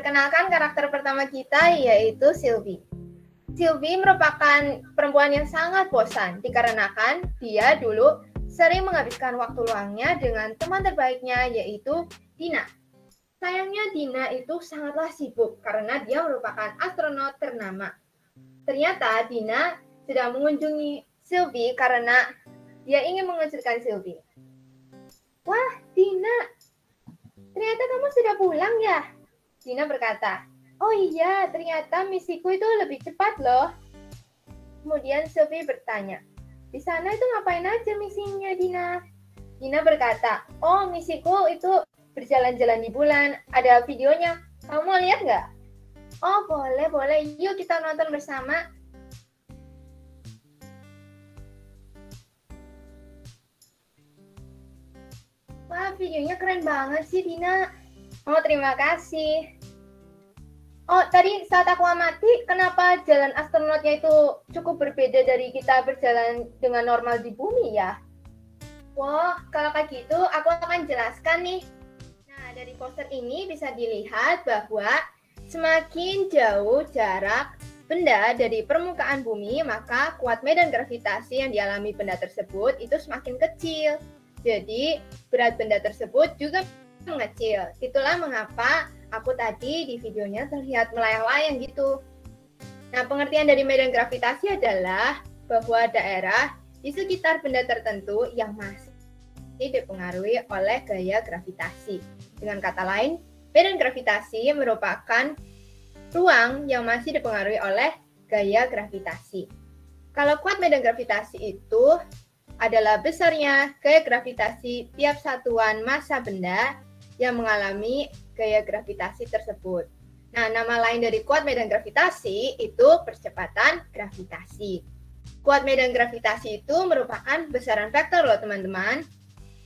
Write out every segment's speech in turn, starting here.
perkenalkan karakter pertama kita yaitu Sylvie. Sylvie merupakan perempuan yang sangat bosan dikarenakan dia dulu sering menghabiskan waktu luangnya dengan teman terbaiknya yaitu Dina. Sayangnya Dina itu sangatlah sibuk karena dia merupakan astronot ternama. Ternyata Dina sedang mengunjungi Sylvie karena dia ingin mengejutkan Sylvie. Wah, Dina, ternyata kamu sudah pulang ya? Dina berkata, oh iya, ternyata misiku itu lebih cepat loh. Kemudian Sylvie bertanya, di sana itu ngapain aja misinya Dina? Dina berkata, oh misiku itu berjalan-jalan di bulan, ada videonya. Kamu mau lihat nggak? Oh boleh, yuk kita nonton bersama. Wah, videonya keren banget sih, Dina. Oh, terima kasih. Oh, tadi saat aku amati, kenapa jalan astronotnya itu cukup berbeda dari kita berjalan dengan normal di bumi ya? Wah, kalau kayak gitu, aku akan jelaskan nih. Nah, dari poster ini bisa dilihat bahwa semakin jauh jarak benda dari permukaan bumi, maka kuat medan gravitasi yang dialami benda tersebut itu semakin kecil. Jadi, berat benda tersebut juga mengecil. Itulah mengapa aku tadi di videonya terlihat melayang-layang gitu. Nah, pengertian dari medan gravitasi adalah bahwa daerah di sekitar benda tertentu yang masih dipengaruhi oleh gaya gravitasi. Dengan kata lain, medan gravitasi merupakan ruang yang masih dipengaruhi oleh gaya gravitasi. Kalau kuat medan gravitasi itu adalah besarnya gaya gravitasi tiap satuan massa benda yang mengalami gaya gravitasi tersebut. Nah, nama lain dari kuat medan gravitasi itu percepatan gravitasi. Kuat medan gravitasi itu merupakan besaran vektor loh teman-teman.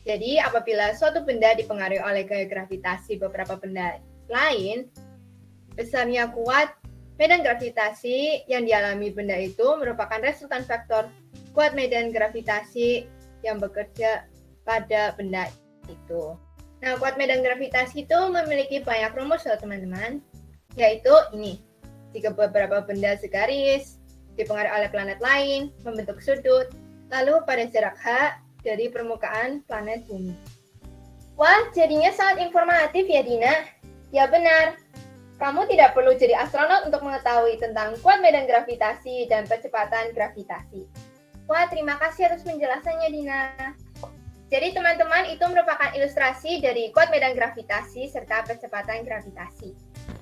Jadi apabila suatu benda dipengaruhi oleh gaya gravitasi beberapa benda lain, besarnya kuat medan gravitasi yang dialami benda itu merupakan resultan vektor kuat medan gravitasi yang bekerja pada benda itu. Nah, kuat medan gravitasi itu memiliki banyak rumus loh teman-teman, yaitu ini. Jika beberapa benda segaris dipengaruhi oleh planet lain, membentuk sudut, lalu pada jarak h dari permukaan planet bumi. Wah, jadinya sangat informatif ya Dina? Ya benar. Kamu tidak perlu jadi astronot untuk mengetahui tentang kuat medan gravitasi dan percepatan gravitasi. Wah, terima kasih atas penjelasannya Dina. Jadi teman-teman, itu merupakan ilustrasi dari kuat medan gravitasi serta percepatan gravitasi.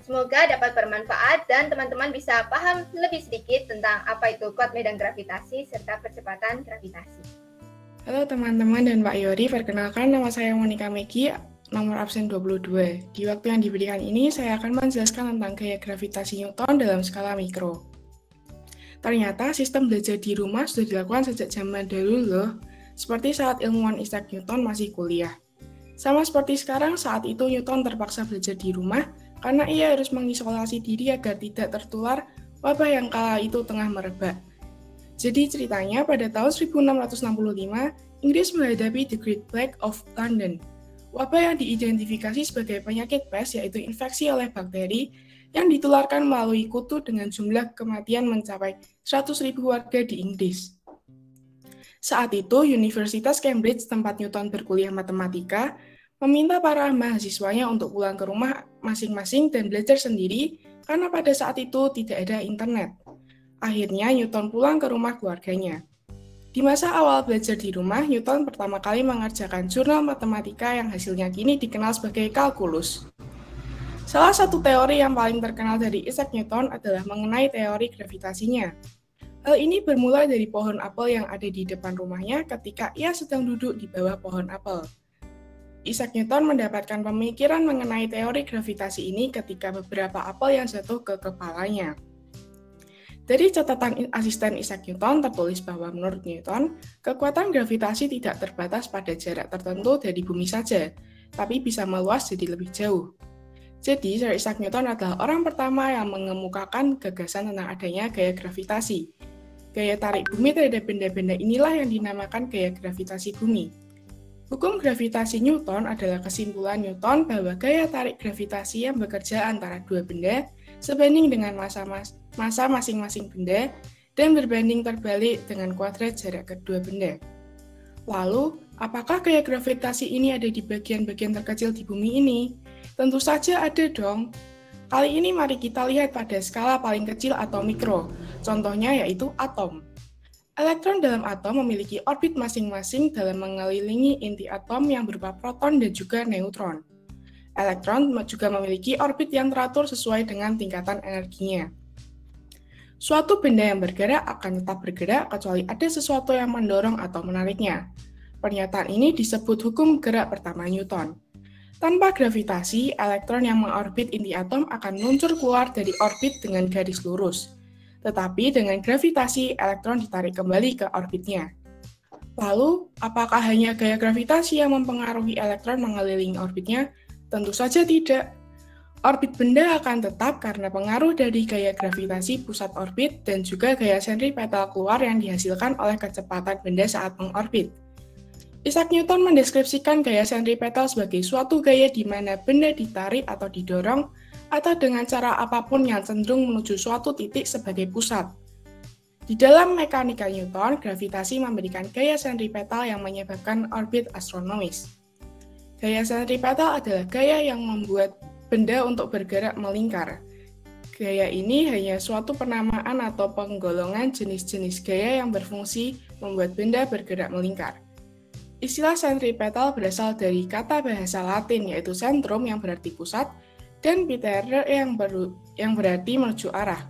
Semoga dapat bermanfaat dan teman-teman bisa paham lebih sedikit tentang apa itu kuat medan gravitasi serta percepatan gravitasi. Halo teman-teman dan Pak Yori, perkenalkan nama saya Monica Megi, nomor absen 22. Di waktu yang diberikan ini, saya akan menjelaskan tentang gaya gravitasi Newton dalam skala mikro. Ternyata sistem belajar di rumah sudah dilakukan sejak zaman dahulu loh, seperti saat ilmuwan Isaac Newton masih kuliah. Sama seperti sekarang, saat itu Newton terpaksa belajar di rumah karena ia harus mengisolasi diri agar tidak tertular wabah yang kala itu tengah merebak. Jadi ceritanya pada tahun 1665, Inggris menghadapi The Great Plague of London. Wabah yang diidentifikasi sebagai penyakit pes yaitu infeksi oleh bakteri yang ditularkan melalui kutu dengan jumlah kematian mencapai 100.000 warga di Inggris. Saat itu, Universitas Cambridge tempat Newton berkuliah matematika meminta para mahasiswanya untuk pulang ke rumah masing-masing dan belajar sendiri karena pada saat itu tidak ada internet. Akhirnya, Newton pulang ke rumah keluarganya. Di masa awal belajar di rumah, Newton pertama kali mengerjakan jurnal matematika yang hasilnya kini dikenal sebagai kalkulus. Salah satu teori yang paling terkenal dari Isaac Newton adalah mengenai teori gravitasinya. Hal ini bermula dari pohon apel yang ada di depan rumahnya ketika ia sedang duduk di bawah pohon apel. Isaac Newton mendapatkan pemikiran mengenai teori gravitasi ini ketika beberapa apel yang jatuh ke kepalanya. Dari catatan asisten Isaac Newton tertulis bahwa menurut Newton, kekuatan gravitasi tidak terbatas pada jarak tertentu dari bumi saja, tapi bisa meluas jadi lebih jauh. Jadi, Sir Isaac Newton adalah orang pertama yang mengemukakan gagasan tentang adanya gaya gravitasi. Gaya tarik bumi terhadap benda-benda inilah yang dinamakan gaya gravitasi bumi. Hukum gravitasi Newton adalah kesimpulan Newton bahwa gaya tarik gravitasi yang bekerja antara dua benda sebanding dengan masa masing-masing benda dan berbanding terbalik dengan kuadrat jarak kedua benda. Lalu, apakah gaya gravitasi ini ada di bagian-bagian terkecil di bumi ini? Tentu saja ada dong. Kali ini mari kita lihat pada skala paling kecil atau mikro, contohnya yaitu atom. Elektron dalam atom memiliki orbit masing-masing dalam mengelilingi inti atom yang berupa proton dan juga neutron. Elektron juga memiliki orbit yang teratur sesuai dengan tingkatan energinya. Suatu benda yang bergerak akan tetap bergerak kecuali ada sesuatu yang mendorong atau menariknya. Pernyataan ini disebut hukum gerak pertama Newton. Tanpa gravitasi, elektron yang mengorbit inti atom akan meluncur keluar dari orbit dengan garis lurus. Tetapi dengan gravitasi, elektron ditarik kembali ke orbitnya. Lalu, apakah hanya gaya gravitasi yang mempengaruhi elektron mengelilingi orbitnya? Tentu saja tidak. Orbit benda akan tetap karena pengaruh dari gaya gravitasi pusat orbit dan juga gaya sentripetal keluar yang dihasilkan oleh kecepatan benda saat mengorbit. Isaac Newton mendeskripsikan gaya sentripetal sebagai suatu gaya di mana benda ditarik atau didorong atau dengan cara apapun yang cenderung menuju suatu titik sebagai pusat. Di dalam mekanika Newton, gravitasi memberikan gaya sentripetal yang menyebabkan orbit astronomis. Gaya sentripetal adalah gaya yang membuat benda untuk bergerak melingkar. Gaya ini hanya suatu penamaan atau penggolongan jenis-jenis gaya yang berfungsi membuat benda bergerak melingkar. Istilah sentripetal berasal dari kata bahasa Latin yaitu centrum yang berarti pusat dan pitere yang berarti menuju arah,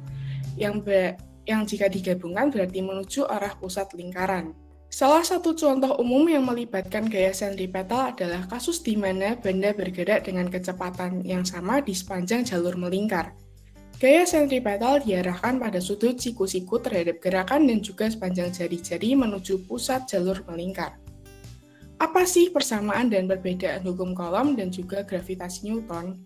yang jika digabungkan berarti menuju arah pusat lingkaran. Salah satu contoh umum yang melibatkan gaya sentripetal adalah kasus di mana benda bergerak dengan kecepatan yang sama di sepanjang jalur melingkar. Gaya sentripetal diarahkan pada sudut siku-siku terhadap gerakan dan juga sepanjang jari-jari menuju pusat jalur melingkar. Apa sih persamaan dan perbedaan hukum Coulomb dan juga gravitasi Newton?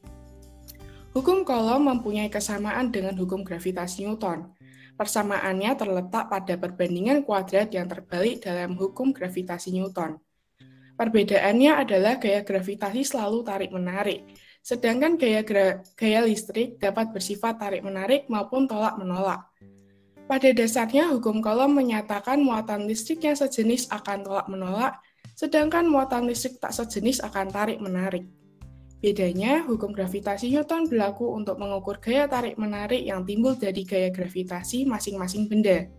Hukum Coulomb mempunyai kesamaan dengan hukum gravitasi Newton. Persamaannya terletak pada perbandingan kuadrat yang terbalik dalam hukum gravitasi Newton. Perbedaannya adalah gaya gravitasi selalu tarik-menarik, sedangkan gaya listrik dapat bersifat tarik-menarik maupun tolak-menolak. Pada dasarnya, hukum Coulomb menyatakan muatan listrik yang sejenis akan tolak-menolak, sedangkan muatan listrik tak sejenis akan tarik-menarik. Bedanya, hukum gravitasi Newton berlaku untuk mengukur gaya tarik-menarik yang timbul dari gaya gravitasi masing-masing benda.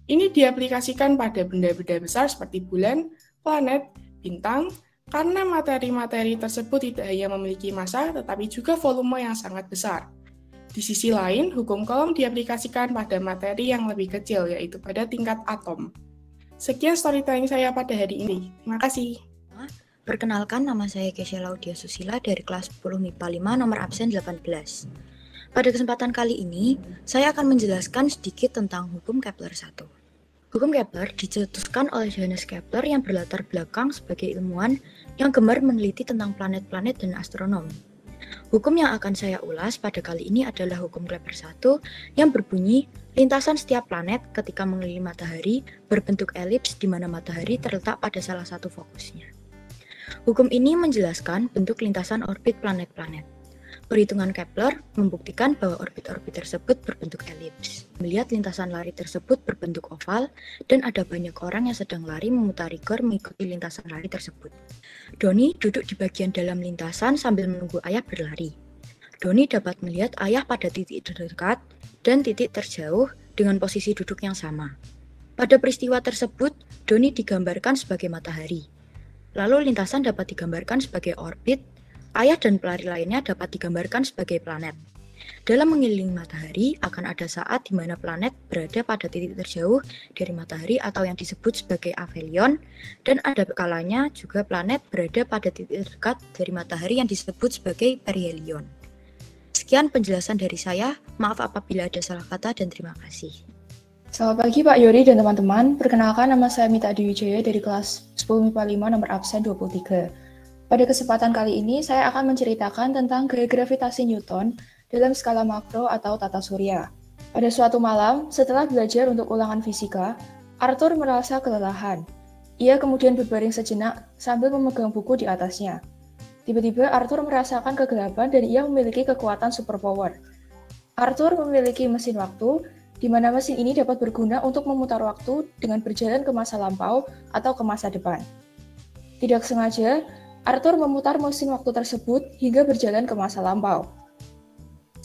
Ini diaplikasikan pada benda-benda besar seperti bulan, planet, bintang, karena materi-materi tersebut tidak hanya memiliki massa, tetapi juga volume yang sangat besar. Di sisi lain, hukum Coulomb diaplikasikan pada materi yang lebih kecil, yaitu pada tingkat atom. Sekian storytelling saya pada hari ini. Terima kasih. Perkenalkan, nama saya Kesha Laudia Susila dari kelas 10 MIPA 5 nomor absen 18. Pada kesempatan kali ini, saya akan menjelaskan sedikit tentang hukum Kepler 1. Hukum Kepler dicetuskan oleh Johannes Kepler yang berlatar belakang sebagai ilmuwan yang gemar meneliti tentang planet-planet dan astronomi. Hukum yang akan saya ulas pada kali ini adalah hukum Kepler 1 yang berbunyi lintasan setiap planet ketika mengelilingi matahari berbentuk elips di mana matahari terletak pada salah satu fokusnya. Hukum ini menjelaskan bentuk lintasan orbit planet-planet. Perhitungan Kepler membuktikan bahwa orbit-orbit tersebut berbentuk elips. Melihat lintasan lari tersebut berbentuk oval dan ada banyak orang yang sedang lari memutari gor mengikuti lintasan lari tersebut. Doni duduk di bagian dalam lintasan sambil menunggu ayah berlari. Doni dapat melihat ayah pada titik terdekat dan titik terjauh dengan posisi duduk yang sama. Pada peristiwa tersebut, Doni digambarkan sebagai matahari. Lalu lintasan dapat digambarkan sebagai orbit, ayah dan pelari lainnya dapat digambarkan sebagai planet. Dalam mengelilingi matahari, akan ada saat di mana planet berada pada titik terjauh dari matahari atau yang disebut sebagai aphelion, dan ada kalanya juga planet berada pada titik terdekat dari matahari yang disebut sebagai perihelion. Sekian penjelasan dari saya, maaf apabila ada salah kata dan terima kasih. Selamat pagi Pak Yori dan teman-teman, perkenalkan nama saya Mita Adiwijaya dari kelas 10 MIPA 5 nomor absen 23. Pada kesempatan kali ini saya akan menceritakan tentang gaya gravitasi Newton dalam skala makro atau tata surya. Pada suatu malam, setelah belajar untuk ulangan fisika, Arthur merasa kelelahan. Ia kemudian berbaring sejenak sambil memegang buku di atasnya. Tiba-tiba Arthur merasakan kegelapan dan ia memiliki kekuatan superpower. Arthur memiliki mesin waktu, di mana mesin ini dapat berguna untuk memutar waktu dengan berjalan ke masa lampau atau ke masa depan. Tidak sengaja, Arthur memutar mesin waktu tersebut hingga berjalan ke masa lampau.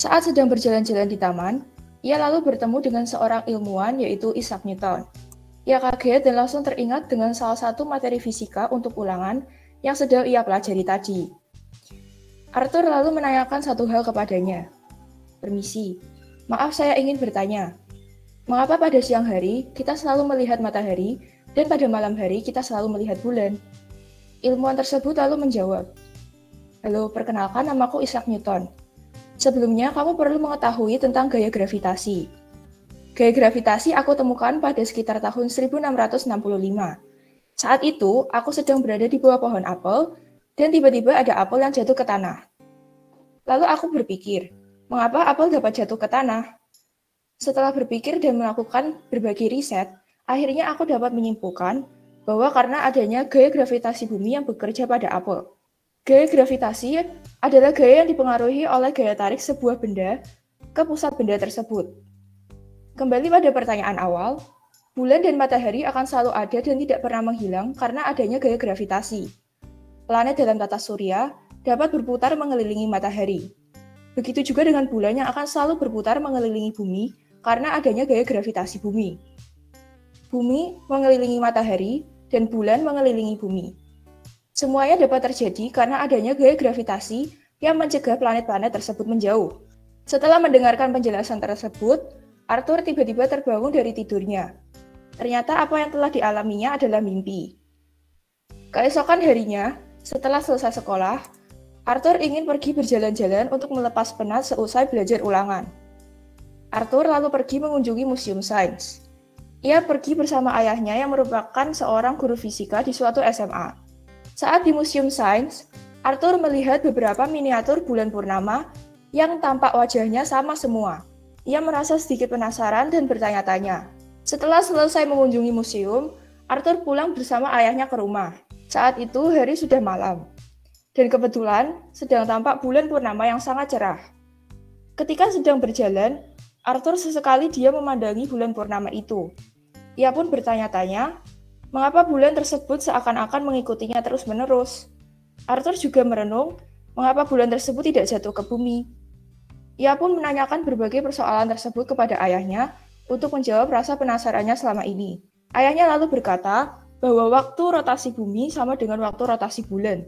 Saat sedang berjalan-jalan di taman, ia lalu bertemu dengan seorang ilmuwan yaitu Isaac Newton. Ia kaget dan langsung teringat dengan salah satu materi fisika untuk ulangan yang sedang ia pelajari tadi. Arthur lalu menanyakan satu hal kepadanya. "Permisi, maaf saya ingin bertanya. Mengapa pada siang hari kita selalu melihat matahari dan pada malam hari kita selalu melihat bulan?" Ilmuwan tersebut lalu menjawab, "Halo, perkenalkan namaku Isaac Newton. Sebelumnya kamu perlu mengetahui tentang gaya gravitasi. Gaya gravitasi aku temukan pada sekitar tahun 1665. Saat itu, aku sedang berada di bawah pohon apel, dan tiba-tiba ada apel yang jatuh ke tanah. Lalu aku berpikir, mengapa apel dapat jatuh ke tanah? Setelah berpikir dan melakukan berbagai riset, akhirnya aku dapat menyimpulkan bahwa karena adanya gaya gravitasi bumi yang bekerja pada apel. Gaya gravitasi adalah gaya yang dipengaruhi oleh gaya tarik sebuah benda ke pusat benda tersebut. Kembali pada pertanyaan awal, bulan dan matahari akan selalu ada dan tidak pernah menghilang karena adanya gaya gravitasi. Planet dalam tata surya dapat berputar mengelilingi matahari. Begitu juga dengan bulan yang akan selalu berputar mengelilingi bumi karena adanya gaya gravitasi bumi. Bumi mengelilingi matahari dan bulan mengelilingi bumi. Semuanya dapat terjadi karena adanya gaya gravitasi yang mencegah planet-planet tersebut menjauh. Setelah mendengarkan penjelasan tersebut, Arthur tiba-tiba terbangun dari tidurnya. Ternyata apa yang telah dialaminya adalah mimpi. Keesokan harinya, setelah selesai sekolah, Arthur ingin pergi berjalan-jalan untuk melepas penat seusai belajar ulangan. Arthur lalu pergi mengunjungi Museum Sains. Ia pergi bersama ayahnya yang merupakan seorang guru fisika di suatu SMA. Saat di Museum Sains, Arthur melihat beberapa miniatur bulan purnama yang tampak wajahnya sama semua. Ia merasa sedikit penasaran dan bertanya-tanya. Setelah selesai mengunjungi museum, Arthur pulang bersama ayahnya ke rumah. Saat itu hari sudah malam. Dan kebetulan sedang tampak bulan purnama yang sangat cerah. Ketika sedang berjalan, Arthur sesekali dia memandangi bulan purnama itu. Ia pun bertanya-tanya, mengapa bulan tersebut seakan-akan mengikutinya terus-menerus. Arthur juga merenung, mengapa bulan tersebut tidak jatuh ke bumi. Ia pun menanyakan berbagai persoalan tersebut kepada ayahnya untuk menjawab rasa penasarannya selama ini. Ayahnya lalu berkata bahwa waktu rotasi bumi sama dengan waktu rotasi bulan,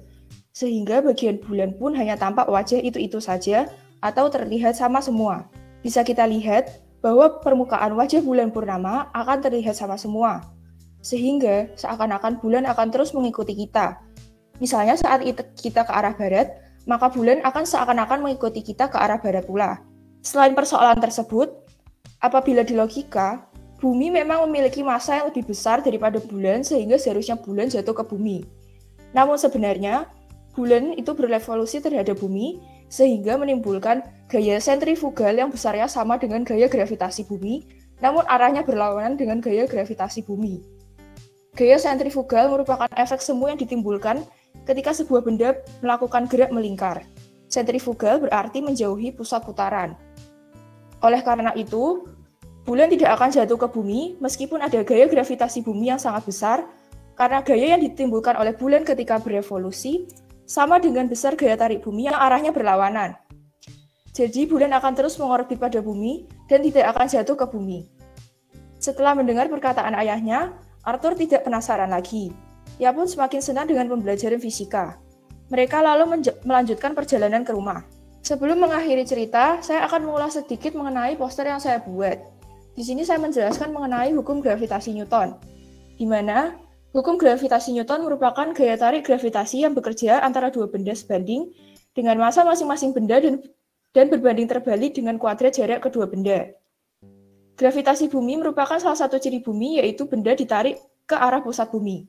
sehingga bagian bulan pun hanya tampak wajah itu-itu saja atau terlihat sama semua. Bisa kita lihat bahwa permukaan wajah bulan purnama akan terlihat sama semua, sehingga seakan-akan bulan akan terus mengikuti kita. Misalnya saat kita ke arah barat, maka bulan akan seakan-akan mengikuti kita ke arah barat pula. Selain persoalan tersebut, apabila di logika, bumi memang memiliki massa yang lebih besar daripada bulan sehingga seharusnya bulan jatuh ke bumi. Namun sebenarnya, bulan itu berevolusi terhadap bumi sehingga menimbulkan gaya sentrifugal yang besarnya sama dengan gaya gravitasi bumi, namun arahnya berlawanan dengan gaya gravitasi bumi. Gaya sentrifugal merupakan efek semu yang ditimbulkan ketika sebuah benda melakukan gerak melingkar. Sentrifugal berarti menjauhi pusat putaran. Oleh karena itu, bulan tidak akan jatuh ke bumi meskipun ada gaya gravitasi bumi yang sangat besar, karena gaya yang ditimbulkan oleh bulan ketika berevolusi sama dengan besar gaya tarik bumi yang arahnya berlawanan. Jadi bulan akan terus mengorbit pada bumi dan tidak akan jatuh ke bumi. Setelah mendengar perkataan ayahnya, Arthur tidak penasaran lagi. Ia pun semakin senang dengan pembelajaran fisika. Mereka lalu melanjutkan perjalanan ke rumah. Sebelum mengakhiri cerita, saya akan mengulas sedikit mengenai poster yang saya buat. Di sini saya menjelaskan mengenai hukum gravitasi Newton, di mana hukum gravitasi Newton merupakan gaya tarik gravitasi yang bekerja antara dua benda sebanding dengan massa masing-masing benda dan berbanding terbalik dengan kuadrat jarak kedua benda. Gravitasi bumi merupakan salah satu ciri bumi, yaitu benda ditarik ke arah pusat bumi.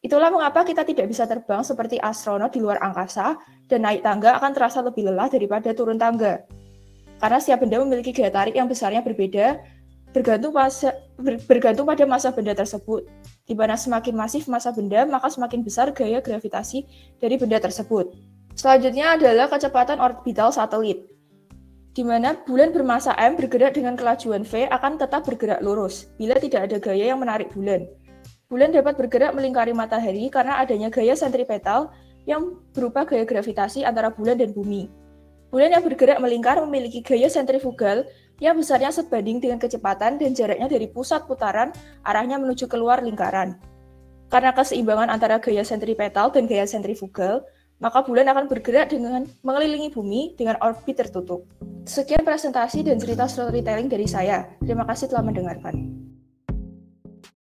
Itulah mengapa kita tidak bisa terbang seperti astronot di luar angkasa dan naik tangga akan terasa lebih lelah daripada turun tangga. Karena setiap benda memiliki gaya tarik yang besarnya berbeda bergantung pada massa benda tersebut. Di mana semakin masif massa benda, maka semakin besar gaya gravitasi dari benda tersebut. Selanjutnya adalah kecepatan orbital satelit, di mana bulan bermassa M bergerak dengan kelajuan V akan tetap bergerak lurus bila tidak ada gaya yang menarik bulan. Bulan dapat bergerak melingkari matahari karena adanya gaya sentripetal yang berupa gaya gravitasi antara bulan dan bumi. Bulan yang bergerak melingkar memiliki gaya sentrifugal yang besarnya sebanding dengan kecepatan dan jaraknya dari pusat putaran arahnya menuju keluar lingkaran. Karena keseimbangan antara gaya sentripetal dan gaya sentrifugal, maka bulan akan bergerak dengan mengelilingi bumi dengan orbit tertutup. Sekian presentasi dan cerita storytelling dari saya. Terima kasih telah mendengarkan.